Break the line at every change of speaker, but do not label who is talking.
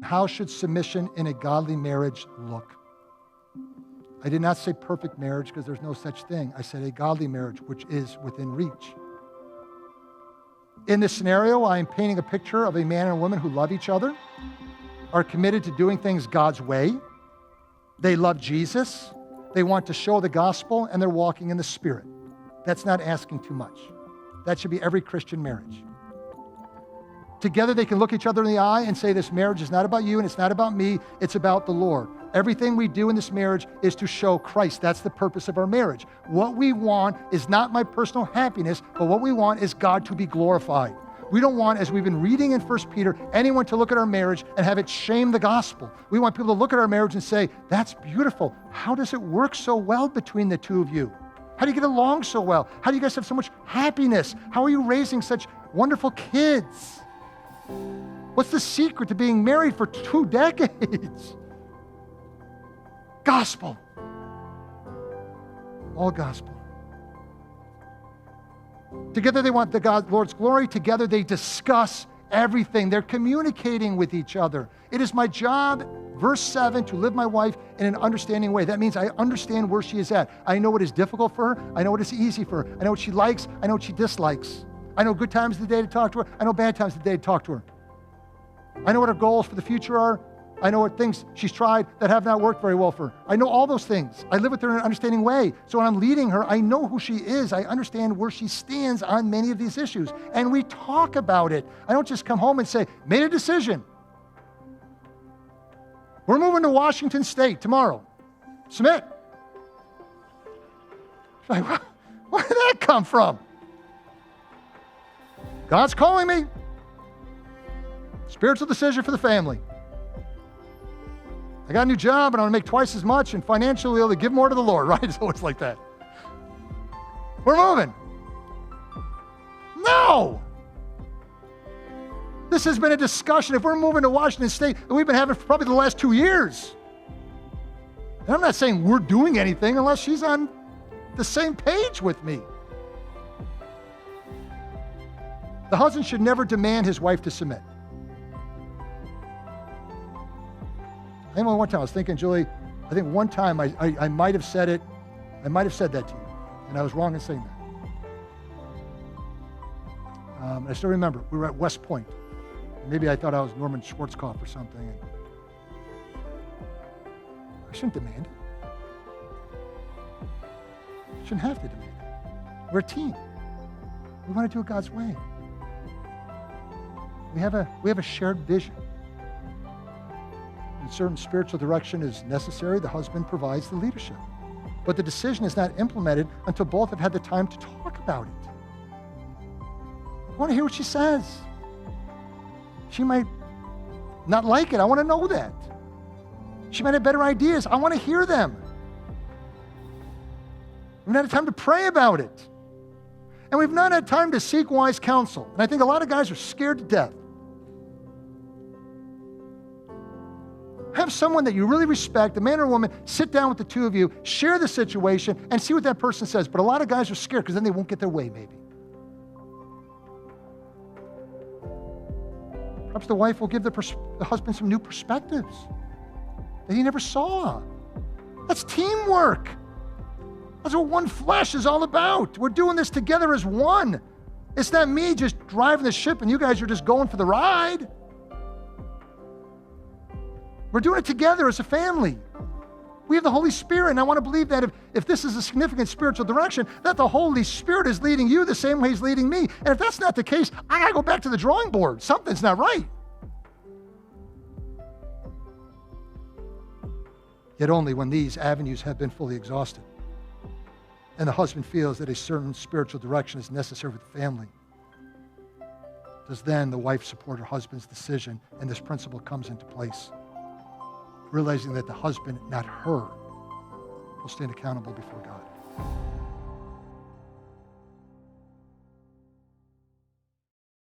How should submission in a godly marriage look? I did not say perfect marriage because there's no such thing. I said a godly marriage, which is within reach. In this scenario, I am painting a picture of a man and a woman who love each other, are committed to doing things God's way. They love Jesus. They want to show the gospel, and they're walking in the Spirit. That's not asking too much. That should be every Christian marriage. Together, they can look each other in the eye and say, this marriage is not about you and it's not about me. It's about the Lord. Everything we do in this marriage is to show Christ. That's the purpose of our marriage. What we want is not my personal happiness, but what we want is God to be glorified. We don't want, as we've been reading in 1 Peter, anyone to look at our marriage and have it shame the gospel. We want people to look at our marriage and say, that's beautiful. How does it work so well between the two of you? How do you get along so well? How do you guys have so much happiness? How are you raising such wonderful kids? What's the secret to being married for 2 decades? Gospel. All gospel. Together they want the Lord's glory. Together they discuss everything. They're communicating with each other. It is my job, verse 7, to live my wife in an understanding way. That means I understand where she is at. I know what is difficult for her. I know what is easy for her. I know what she likes. I know what she dislikes. I know good times of the day to talk to her. I know bad times of the day to talk to her. I know what her goals for the future are. I know what things she's tried that have not worked very well for her. I know all those things. I live with her in an understanding way. So when I'm leading her, I know who she is. I understand where she stands on many of these issues. And we talk about it. I don't just come home and say, made a decision. We're moving to Washington State tomorrow. Submit. Like, where did that come from? God's calling me. Spiritual decision for the family. I got a new job and I'm going to make twice as much and financially able to give more to the Lord, right? It's always like that. We're moving. No! This has been a discussion. If we're moving to Washington State, that we've been having for probably the last 2 years. And I'm not saying we're doing anything unless she's on the same page with me. The husband should never demand his wife to submit. I remember one time I was thinking, Julie, I think one time I might have said it. I might have said that to you, and I was wrong in saying that. I still remember, we were at West Point. Maybe I thought I was Norman Schwarzkopf or something. And I shouldn't demand it. I shouldn't have to demand it. We're a team. We want to do it God's way. We have a shared vision. When certain spiritual direction is necessary, the husband provides the leadership. But the decision is not implemented until both have had the time to talk about it. I want to hear what she says. She might not like it. I want to know that. She might have better ideas. I want to hear them. We've not had time to pray about it. And we've not had time to seek wise counsel. And I think a lot of guys are scared to death. Have someone that you really respect, a man or a woman, sit down with the two of you, share the situation, and see what that person says. But a lot of guys are scared because then they won't get their way, maybe. Perhaps the wife will give the husband some new perspectives that he never saw. That's teamwork. That's what one flesh is all about. We're doing this together as one. It's not me just driving the ship and you guys are just going for the ride. We're doing it together as a family. We have the Holy Spirit, and I want to believe that if this is a significant spiritual direction, that the Holy Spirit is leading you the same way He's leading me. And if that's not the case, I got to go back to the drawing board. Something's not right. Yet only when these avenues have been fully exhausted and the husband feels that a certain spiritual direction is necessary for the family, does then the wife support her husband's decision, and this principle comes into place. Realizing that the husband, not her, will stand accountable before God.